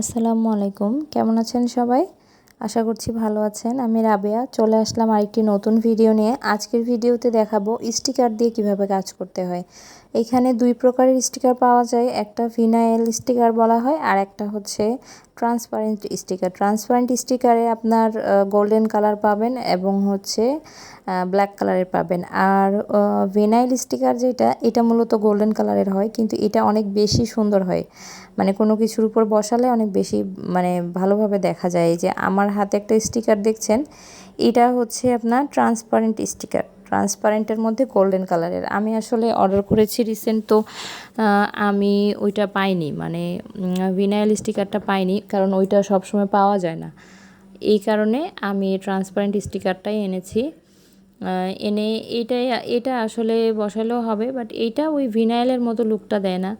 আসসালামু আলাইকুম, কেমন আছেন সবাই? আশা করছি ভালো আছেন। আমি রাবেয়া চলে আসলাম আরেকটি নতুন ভিডিও নিয়ে। আজকের ভিডিওতে দেখাবো স্টিকার দিয়ে কিভাবে কাজ করতে হয়। এখানে দুই প্রকারের স্টিকার পাওয়া যায়, একটা ভিনাইল স্টিকার বলা হয় আর একটা হচ্ছে ট্রান্সপারেন্ট স্টিকার। ট্রান্সপারেন্ট স্টিকারে আপনার গোল্ডেন কালার পাবেন এবং হচ্ছে ব্ল্যাক কালারের পাবেন। আর ভিনাইল স্টিকার যেটা, এটা মূলত গোল্ডেন কালারের হয়, কিন্তু এটা অনেক বেশি সুন্দর হয়। মানে কোনো কিছুর উপর বসালে অনেক বেশি ভালোভাবে দেখা যায়। এই যে আমার হাতে একটা স্টিকার দেখছেন, এটা হচ্ছে আপনার ট্রান্সপারেন্ট স্টিকার। ট্রান্সপারেন্টের মধ্যে গোল্ডেন কালারের। আমি আসলে অর্ডার করেছি রিসেন্ট, তো আমি ওইটা পাইনি, ভিনাইল স্টিকারটা পাইনি, কারণ ওইটা সবসময় পাওয়া যায় না। এই কারণে আমি ট্রান্সপারেন্ট স্টিকারটাই এনেছি। এনে এটা আসলে বসালেও হবে, বাট এইটা ওই ভিনাইলের মতো লুকটা দেয় না।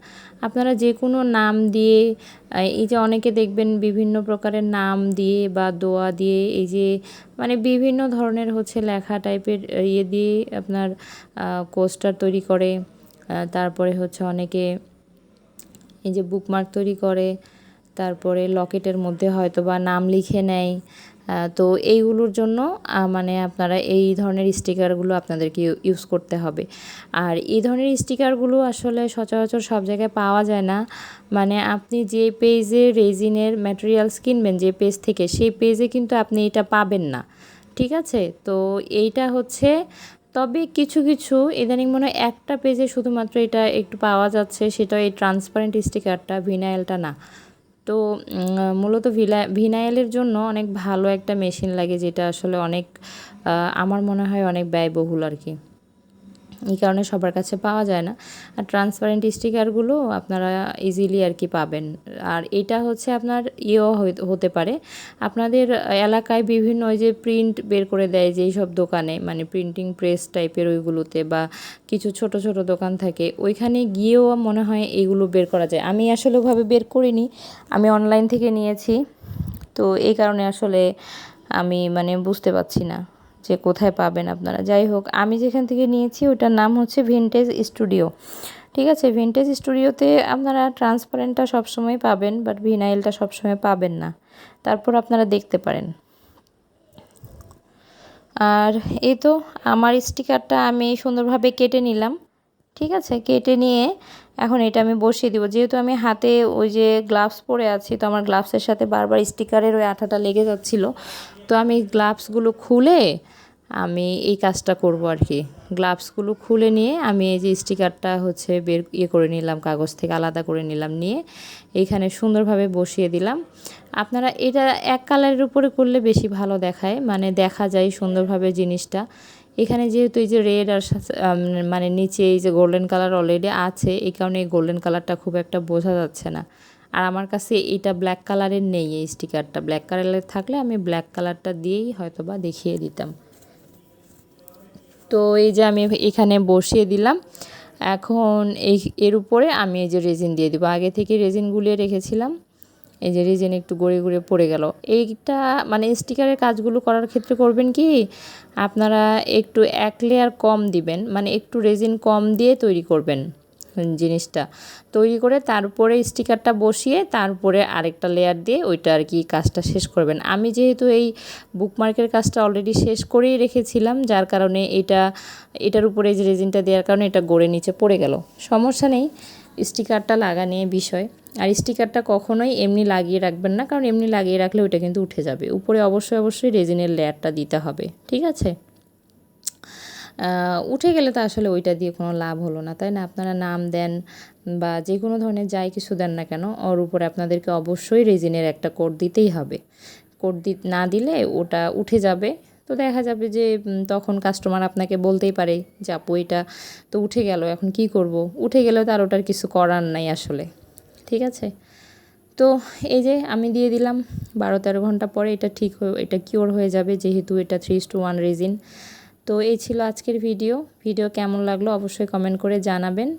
আপনারা যে কোনো নাম দিয়ে, এই যে অনেকে দেখবেন বিভিন্ন প্রকারের নাম দিয়ে বা দোয়া দিয়ে, এই যে বিভিন্ন ধরনের হচ্ছে লেখা টাইপের দিয়ে আপনার কোস্টার তৈরি করে। তারপরে হচ্ছে অনেকে এই যে বুকমার্ক তৈরি করে, তারপরে লকেটের মধ্যে হয়তো বা নাম লিখে নেয়। তো এইগুলোর জন্য আপনারা এই ধরনের স্টিকারগুলো আপনাদেরকে ইউজ করতে হবে। আর এই ধরনের স্টিকারগুলো আসলে সচরাচর সব জায়গায় পাওয়া যায় না। আপনি যে পেজে রেজিনের ম্যাটেরিয়ালস কিনবেন, যে পেজ থেকে, সেই পেজে কিন্তু আপনি এটা পাবেন না। ঠিক আছে? তো এইটা হচ্ছে, তবে কিছু কিছু ইদানিং মনে হয় একটা পেজে শুধুমাত্র এটা একটু পাওয়া যাচ্ছে, সেটা এই ট্রান্সপারেন্ট স্টিকারটা, ভিনাইলটা না। তো মূলত ভিনাইলের জন্য অনেক ভালো একটা মেশিন লাগে, যেটা আসলে অনেক আমার মনে হয় অনেক ব্যয়বহুল আর কি। এই কারণে সবার কাছে পাওয়া যায় না। আর ট্রান্সপারেন্ট স্টিকারগুলো আপনারা ইজিলি আর কি পাবেন। আর এটা হচ্ছে আপনার হতে পারে আপনাদের এলাকায় বিভিন্ন ওই যে প্রিন্ট বের করে দেয় যেই সব দোকানে, প্রিন্টিং প্রেস টাইপের, ওইগুলোতে বা কিছু ছোট ছোট দোকান থাকে, ওইখানে গিয়েও মনে হয় এইগুলো বের করা যায়। আমি আসলে ওভাবে বের করিনি, আমি অনলাইন থেকে নিয়েছি। তো এই কারণে আসলে আমি বুঝতে পারছি না যে কোথায় পাবেন আপনারা। যাই হোক, আমি যেখান থেকে নিয়েছি ওটার নাম হচ্ছে ভিনটেজ স্টুডিও। ঠিক আছে? ভিনটেজ স্টুডিওতে আপনারা ট্রান্সপারেন্টটা সবসময় পাবেন, বাট ভিনাইলটা সবসময় পাবেন না। তারপর আপনারা দেখতে পারেন। আর এই তো আমার স্টিকারটা আমি সুন্দরভাবে কেটে নিলাম। ঠিক আছে? কেটে নিয়ে এখন এটা আমি বসিয়ে দিব। যেহেতু আমি হাতে ওই যে গ্লাভস পরে আছি, তো আমার গ্লাভসের সাথে বারবার স্টিকারের ওই আঠাটা লেগে যাচ্ছিলো। তো আমি গ্লাভসগুলো খুলে আমি এই কাজটা করব আর কি। গ্লাভসগুলো খুলে নিয়ে আমি এই যে স্টিকারটা হচ্ছে করে নিলাম, কাগজ থেকে আলাদা করে নিলাম, নিয়ে এইখানে সুন্দরভাবে বসিয়ে দিলাম। আপনারা এটা এক কালারের উপরে করলে বেশি ভালো দেখায়, দেখা যায় সুন্দরভাবে জিনিসটা। এখানে যেহেতু এই যে রেড আর নিচে এই যে গোল্ডেন কালার অলরেডি আছে, এই কারণে এই গোল্ডেন কালারটা খুব একটা বোঝা যাচ্ছে না। আর আমার কাছে এটা ব্ল্যাক কালারের নেই, এই স্টিকারটা ব্ল্যাক কালারের থাকলে আমি ব্ল্যাক কালারটা দিয়েই হয়তো বা দেখিয়ে দিতাম। তো এই যে আমি এখানে বসিয়ে দিলাম। এখন এর উপরে আমি এই যে রেজিন দিয়ে দিব। আগে থেকে রেজিন গুলিয়ে রেখেছিলাম, এই যে রেজিন একটু গড়িয়ে গড়িয়ে পড়ে গেল। এইটা স্টিকারের কাজগুলো করার ক্ষেত্রে করবেন কি, আপনারা একটু এক লেয়ার কম দিবেন, একটু রেজিন কম দিয়ে তৈরি করবেন জিনিসটা। তৈরি করে তারপরে স্টিকারটা বসিয়ে তারপরে আরেকটা লেয়ার দিয়ে ওইটা আর কি কাজটা শেষ করবেন। আমি যেহেতু এই বুকমার্কের কাজটা অলরেডি শেষ করেই রেখেছিলাম, যার কারণে এটার উপরে যে রেজিনটা দেওয়ার কারণে এটা গড়ে নিচে পড়ে গেল। সমস্যা নেই, স্টিকারটা লাগা নিয়ে বিষয়। আর স্টিকারটা কখনোই এমনি লাগিয়ে রাখবেন না, কারণ এমনি লাগিয়ে রাখলে ওইটা কিন্তু উঠে যাবে। উপরে অবশ্যই রেজিনের লেয়ারটা দিতে হবে। ঠিক আছে? উঠে গেলে তো আসলে ওইটা দিয়ে কোনো লাভ হলো না, তাই না? আপনারা নাম দেন বা যে কোনো ধরনের যাই কিছু দেন না কেন, ওর উপরে আপনাদেরকে অবশ্যই রেজিনের একটা কোড দিতেই হবে। কোড না দিলে ওটা উঠে যাবে। তো দেখা যাবে যে তখন কাস্টমার আপনাকে বলতেই পারে যে আপু এটা তো উঠে গেল, এখন কি করব? উঠে গেলেও তার ওটার কিছু করার নাই আসলে। ঠিক আছে? তো এই যে আমি দিয়ে দিলাম, 12-13 ঘন্টা পরে এটা কিওর হয়ে যাবে, যেহেতু এটা 3:1 রেজিন। তো এই ছিল আজকের ভিডিও কেমন লাগলো অবশ্যই কমেন্ট করে জানাবেন।